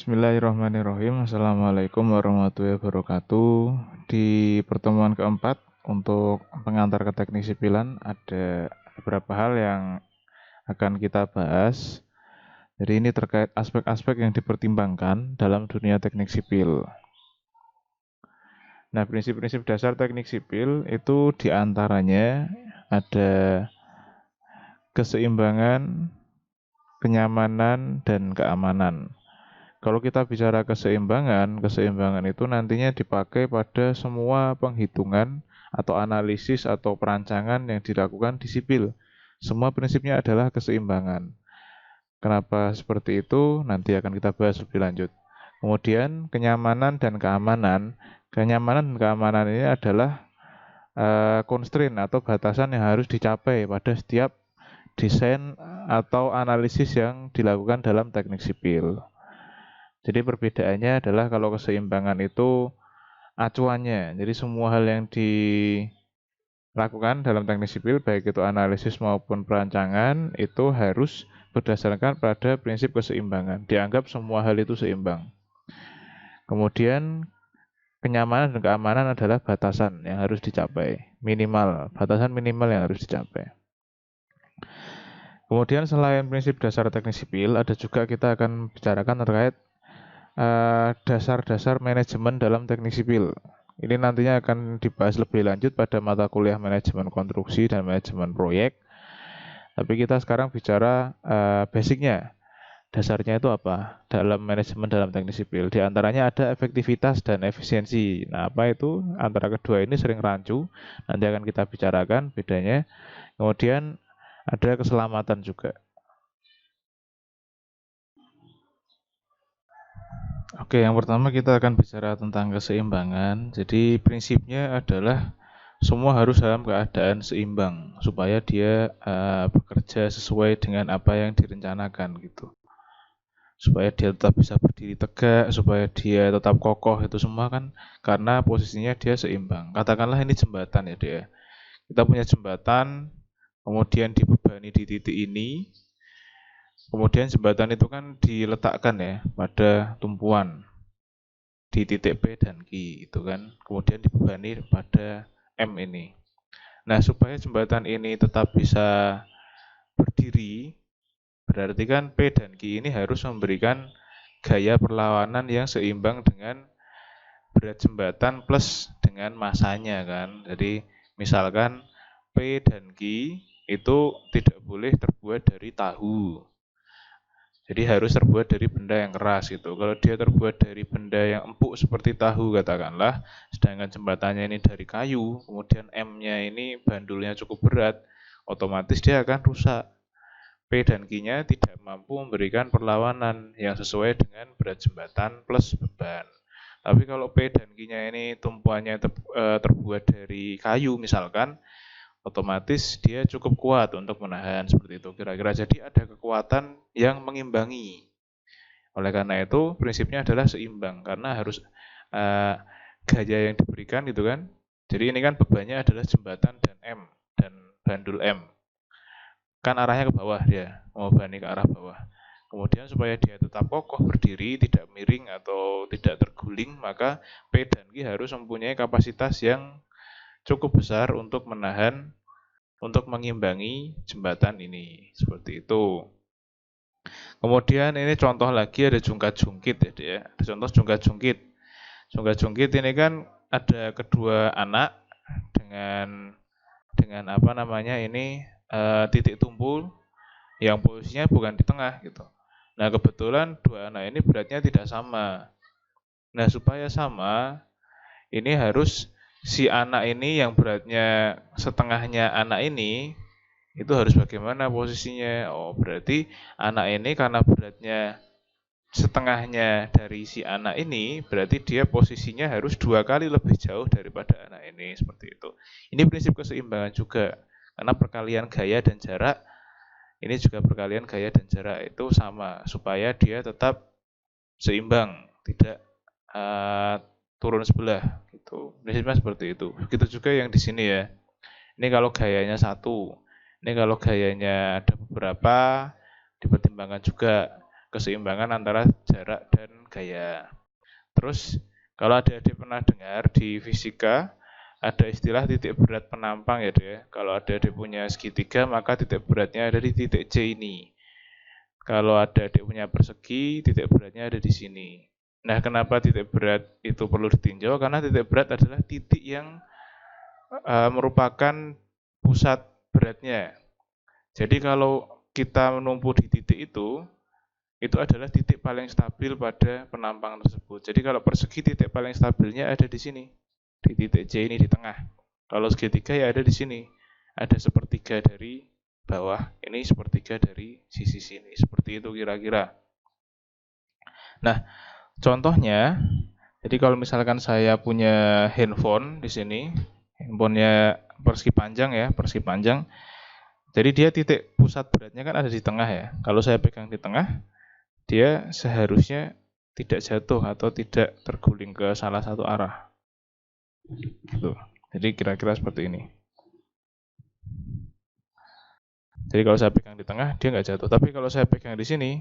Bismillahirrahmanirrahim. Assalamualaikum warahmatullahi wabarakatuh. Di pertemuan keempat untuk pengantar ke teknik sipilan ada beberapa hal yang akan kita bahas. Jadi ini terkait aspek-aspek yang dipertimbangkan dalam dunia teknik sipil. Nah, prinsip-prinsip dasar teknik sipil itu diantaranya ada keseimbangan, kenyamanan, dan keamanan. Kalau kita bicara keseimbangan itu nantinya dipakai pada semua penghitungan atau analisis atau perancangan yang dilakukan di sipil. Semua prinsipnya adalah keseimbangan. Kenapa seperti itu? Nanti akan kita bahas lebih lanjut. Kemudian kenyamanan dan keamanan. Kenyamanan dan keamanan ini adalah constraint atau batasan yang harus dicapai pada setiap desain atau analisis yang dilakukan dalam teknik sipil. Jadi perbedaannya adalah kalau keseimbangan itu acuannya. Jadi semua hal yang dilakukan dalam teknik sipil, baik itu analisis maupun perancangan, itu harus berdasarkan pada prinsip keseimbangan. Dianggap semua hal itu seimbang. Kemudian kenyamanan dan keamanan adalah batasan yang harus dicapai. Batasan minimal yang harus dicapai. Kemudian selain prinsip dasar teknik sipil, ada juga kita akan bicarakan terkait dasar-dasar manajemen dalam teknik sipil. Ini nantinya akan dibahas lebih lanjut pada mata kuliah manajemen konstruksi dan manajemen proyek. Tapi kita sekarang bicara basicnya. Dasarnya itu apa dalam manajemen dalam teknik sipil? Di antaranya ada efektivitas dan efisiensi. Nah, apa itu? Antara kedua ini sering rancu. Nanti akan kita bicarakan bedanya. Kemudian ada keselamatan juga. Oke, yang pertama kita akan bicara tentang keseimbangan. Jadi prinsipnya adalah semua harus dalam keadaan seimbang supaya dia bekerja sesuai dengan apa yang direncanakan gitu. Supaya dia tetap bisa berdiri tegak, supaya dia tetap kokoh, itu semua kan karena posisinya dia seimbang. Katakanlah ini jembatan ya dia. Kita punya jembatan, kemudian dibebani di titik ini, kemudian jembatan itu kan diletakkan ya pada tumpuan di titik P dan Q itu kan, kemudian dibebani pada M ini. Nah, supaya jembatan ini tetap bisa berdiri, berarti kan P dan Q ini harus memberikan gaya perlawanan yang seimbang dengan berat jembatan plus dengan masanya kan. Jadi misalkan P dan Q itu tidak boleh terbuat dari tahu. Jadi harus terbuat dari benda yang keras gitu. Kalau dia terbuat dari benda yang empuk seperti tahu katakanlah, sedangkan jembatannya ini dari kayu, kemudian M-nya ini bandulnya cukup berat, otomatis dia akan rusak. P dan Q-nya tidak mampu memberikan perlawanan yang sesuai dengan berat jembatan plus beban. Tapi kalau P dan Q-nya ini tumpuannya terbuat dari kayu misalkan, otomatis dia cukup kuat untuk menahan seperti itu kira-kira. Jadi ada kekuatan yang mengimbangi. Oleh karena itu prinsipnya adalah seimbang karena harus gaya yang diberikan gitu kan. Jadi ini kan bebannya adalah jembatan dan M dan bandul M. Kan arahnya ke bawah dia, membebani ke arah bawah. Kemudian supaya dia tetap kokoh berdiri, tidak miring atau tidak terguling, maka P dan Q harus mempunyai kapasitas yang cukup besar untuk menahan, untuk mengimbangi jembatan ini. Seperti itu. Kemudian ini contoh lagi ada jungkat-jungkit ya dia. Ada contoh jungkat-jungkit. Jungkat-jungkit ini kan ada kedua anak dengan apa namanya ini titik tumpul yang posisinya bukan di tengah gitu. Nah, kebetulan dua anak ini beratnya tidak sama. Nah, supaya sama, ini harus si anak ini yang beratnya setengahnya anak ini itu harus bagaimana posisinya? Oh, berarti anak ini karena beratnya setengahnya dari si anak ini, berarti dia posisinya harus 2 kali lebih jauh daripada anak ini, seperti itu. Ini prinsip keseimbangan juga, karena perkalian gaya dan jarak, ini juga perkalian gaya dan jarak itu sama, supaya dia tetap seimbang, tidak turun sebelah gitu. Prinsipnya seperti itu. Begitu juga yang di sini ya. Ini kalau gayanya satu. Ini kalau gayanya ada beberapa dipertimbangkan juga. keseimbangan antara jarak dan gaya. Terus kalau adik-adik pernah dengar di fisika ada istilah titik berat penampang ya deh. Kalau adik-adik punya segitiga maka titik beratnya ada di titik C ini. Kalau adik-adik punya persegi, titik beratnya ada di sini. Nah, kenapa titik berat itu perlu ditinjau? Karena titik berat adalah titik yang merupakan pusat beratnya. Jadi kalau kita menumpuk di titik itu adalah titik paling stabil pada penampang tersebut. Jadi kalau persegi titik paling stabilnya ada di sini, di titik C ini di tengah. Kalau segitiga ya ada di sini, ada sepertiga dari bawah, ini sepertiga dari sisi sini. Seperti itu kira-kira. Nah, contohnya, jadi kalau misalkan saya punya handphone di sini, handphonenya persegi panjang ya, persegi panjang. Jadi dia titik pusat beratnya kan ada di tengah ya. Kalau saya pegang di tengah, dia seharusnya tidak jatuh atau tidak terguling ke salah satu arah. Tuh. Jadi kira-kira seperti ini. Jadi kalau saya pegang di tengah, dia nggak jatuh. Tapi kalau saya pegang di sini,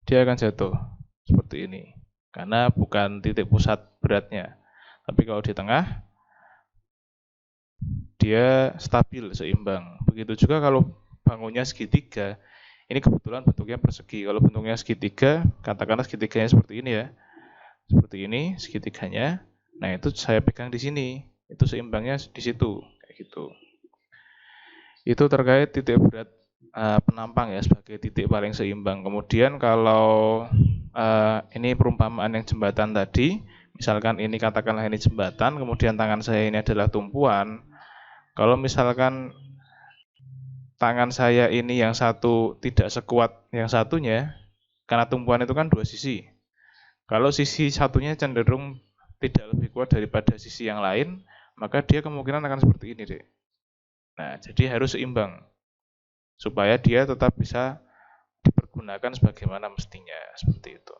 dia akan jatuh. Seperti ini. Karena bukan titik pusat beratnya. Tapi kalau di tengah, dia stabil, seimbang. Begitu juga kalau bangunnya segitiga, ini kebetulan bentuknya persegi. Kalau bentuknya segitiga, katakanlah segitiganya seperti ini ya. Seperti ini segitiganya. Nah, itu saya pegang di sini. Itu seimbangnya di situ, kayak gitu. Itu terkait titik berat penampang ya sebagai titik paling seimbang. Kemudian kalau ini perumpamaan yang jembatan tadi, misalkan ini katakanlah ini jembatan, kemudian tangan saya ini adalah tumpuan. Kalau misalkan tangan saya ini yang satu tidak sekuat yang satunya, karena tumpuan itu kan dua sisi. Kalau sisi satunya cenderung tidak lebih kuat daripada sisi yang lain, maka dia kemungkinan akan seperti ini, Dek. Nah, jadi harus seimbang supaya dia tetap bisa dipergunakan sebagaimana mestinya, seperti itu.